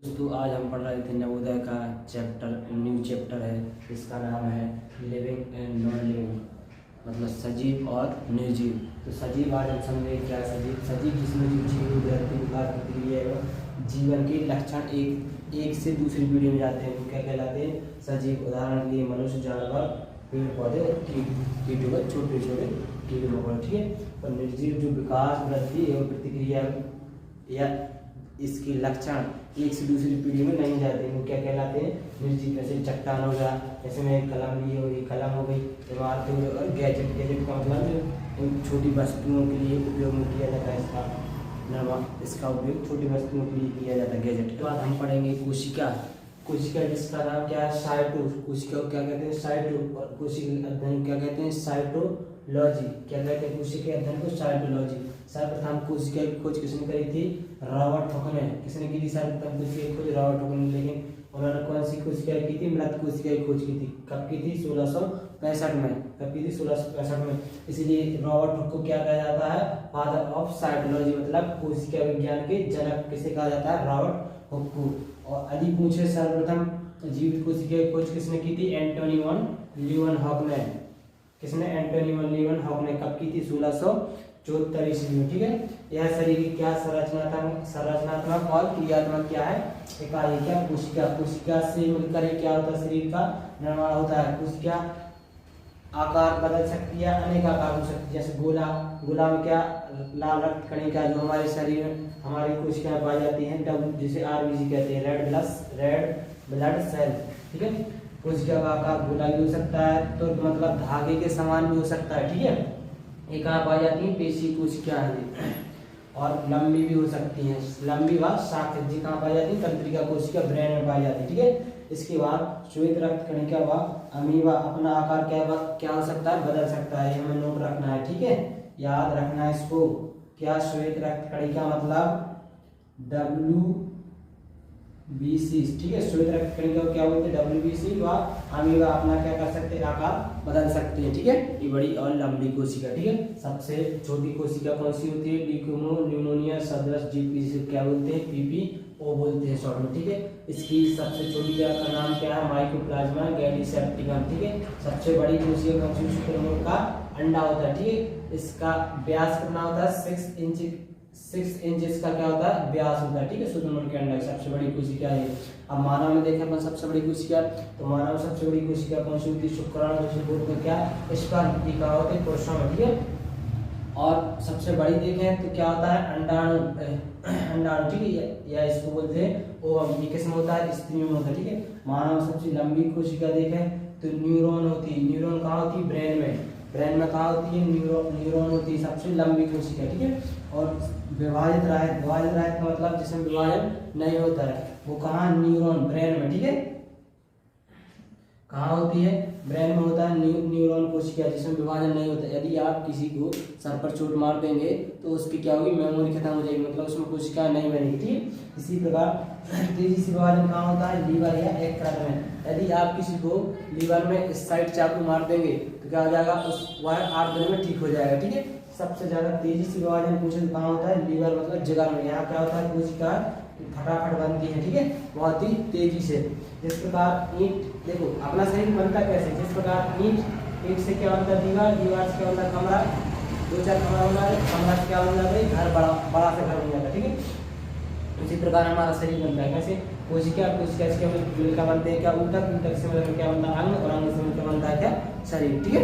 दोस्तों आज हम पढ़ रहे थे नवोदय का न्यू चैप्टर है। इसका नाम है लिविंग एंड नॉन लिविंग, मतलब सजीव और निर्जीव। तो सजीव आज हम समझे क्या है सजीव जिसमें जो जीव व्यक्ति विकास प्रतिक्रिया एवं जीवन के लक्षण एक से दूसरी पीढ़ी में जाते हैं, वो क्या कहलाते हैं? सजीव। उदाहरण के लिए मनुष्य, जानवर, पेड़ पौधे और कीट, छोटे छोटे कीड़े मकोड़े, ठीक है। और निर्जीव जो विकास वृद्धि एवं प्रतिक्रिया या इसके लक्षण एक से दूसरी पीढ़ी में नहीं जाते, वो क्या कहलाते हैं? निर्जीव। जैसे चट्टान हो गया, जैसे मैं एक कलम ली हो, ये कलम हो गई, इमारतें हो गई, और गैजेट का मतलब इन छोटी वस्तुओं के लिए उपयोग में किया जाता है। इसका उपयोग छोटी वस्तुओं के लिए किया जाता है, गैजेट। के बाद हम पढ़ेंगे कोशिका। कोशिका जिसका नाम क्या है? साइटो। कोशिका को क्या कहते हैं? साइटो। और कोशिका अध्ययन क्या कहते हैं? साइटोलॉजी। क्या कहते हैं? कोशिका अध्ययन को साइटोलॉजी। सर्वप्रथम कोशिका की खोज किसने करी थी? रॉबर्ट हुक ने। किसने की थी सर्वप्रथम कोशिका की खोज? रॉबर्ट हुक ने। लेकिन उन्होंने कौन सी कोशिका की थी? मृत कोशिका की खोज की थी। कब की थी? 1665 में। कब की थी? 1665 में। इसलिए रॉबर्ट हुक को क्या कहा जाता है? फादर ऑफ साइटोलॉजी, मतलब कोशिका विज्ञान के जनक किसे कहा जाता है? रॉबर्ट हुक को। और यदि पूछे सर्वप्रथम जीवित कोशिका की खोज किसने की थी? एंटोनी वन लीeuwenhoek ने। किसने? एंटोनी वन लीeuwenhoek ने। कब की थी? 1674 ईस्वी में, ठीक है। यह शरीर की क्या संरचनात्मक और क्रियात्मक क्या है? इकाई क्या? कोशिका। कोशिका से मिलकर क्या होता है? शरीर का निर्माण होता है। कोशिका आकार बदल सकती है, अनेक आकार हो सकती है। जैसे गोला में क्या? लाल रक्त कणिका जो हमारे शरीर में हमारी कोशिकाएं पाई जाती हैं, जिसे आरबीसी कहते हैं, रेड ब्लड सेल, ठीक है। कोशिका का आकार गोला भी हो सकता है, तो मतलब धागे के समान भी हो सकता है, ठीक है। ये कहाँ पाई जाती है? पेशी कोशिका है। और लंबी भी हो सकती हैं, लंबी व शाखित कहाँ पाई जाती है? तंत्रिका कोशिका ब्रेन में पाई जाती है, ठीक है। इसके बाद श्वेत रक्त कणिका व अमीबा अपना आकार क्या हो सकता है? बदल सकता है। हमें नोट रखना है, ठीक है, याद रखना है इसको। क्या? श्वेत रक्त कणिका मतलब WBC, ठीक है। श्वेत रक्त कणिका को क्या बोलते हैं? WBC। व अमीबा अपना क्या कर सकते हैं? आकार बदल सकते हैं, ठीक है। ये बड़ी और लंबी कोशिका, ठीक है। सबसे छोटी कोशिका कौन सी होती है? डिकोमो न्यूमोनिया सदृश जीव, जिसे क्या बोलते हैं? PPO बोलते हैं शॉर्ट में, ठीक है। इसकी सबसे छोटी का नाम क्या है? माइकोप्लाज्मा गैलीसेप्टिकम, ठीक है। सबसे बड़ी कोशिका कौन सी? शुक्रमूल का अंडा होता है, ठीक है। इसका व्यास कितना होता है? 6 इंच इसका क्या होता है? व्यास होता है, ठीक है। शुक्रमूल के अंडा की सबसे बड़ी कोशिका है। अब मानव में देखें अपन सबसे बड़ी कोशिका, तो मानव सबसे बड़ी कोशिका कौन सी होती है? शुक्राणु, जिसे बोलते हैं क्या? स्पर्म। ये कहा होते हैं? पुरुषों में, ठीक है। और सबसे बड़ी देखें तो क्या होता है? अंडाणु, ठीक है, या इसको बोलते हैं ओवम। ये किसमें होता है? स्त्री में होता है, ठीक है। मानव सबसे लंबी कोशिका देखें तो न्यूरॉन होती है। न्यूरॉन कहाँ होती है? ब्रेन में। ब्रेन में कहाँ होती है? न्यूरॉन होती है सबसे लंबी कोशिका, ठीक है। और विभाजित रहित का मतलब जिसमें विभाजन नहीं होता है, वो कहाँ? न्यूरॉन, ब्रेन में, ठीक है। कहाँ होती है? ब्रेन में होता है न्यूरॉन कोशिका, जिसमें विभाजन नहीं होता। यदि आप किसी को सर पर चोट मार देंगे तो उसकी क्या होगी? मेमोरी खत्म हो जाएगी, मतलब उसमें कोशिका नहीं बनेगी, ठीक। इसी प्रकार तेजी से विभाजन कहाँ होता है? लीवर या यकृत में। यदि आप किसी को लीवर में इस साइड चाकू मार देंगे तो क्या हो जाएगा? वह 8 दिन में ठीक हो जाएगा, ठीक है। सबसे ज्यादा तेजी से विभाजन पूछे तो कहाँ होता है? लीवर, मतलब जिगर में। यहाँ क्या होता है? कोशिका फटाफट बनती है, ठीक है, बहुत ही तेजी से। जिस प्रकार ईंट, देखो अपना शरीर बनता कैसे? जिस प्रकार ईंट से क्या बनता है? दीवार से क्या बनता है? कमरा, 2-4 कमरा बना है, कमरा से क्या बन जाता है? घर, बड़ा से घर बन जाता है, ठीक है। उसी प्रकार हमारा शरीर बनता है कैसे? कोशिका से मिलकर बनते हैं क्या? ऊतक से मिलकर क्या बनता है? अंग, और अंग से मिलकर बनता है क्या? शरीर, ठीक है।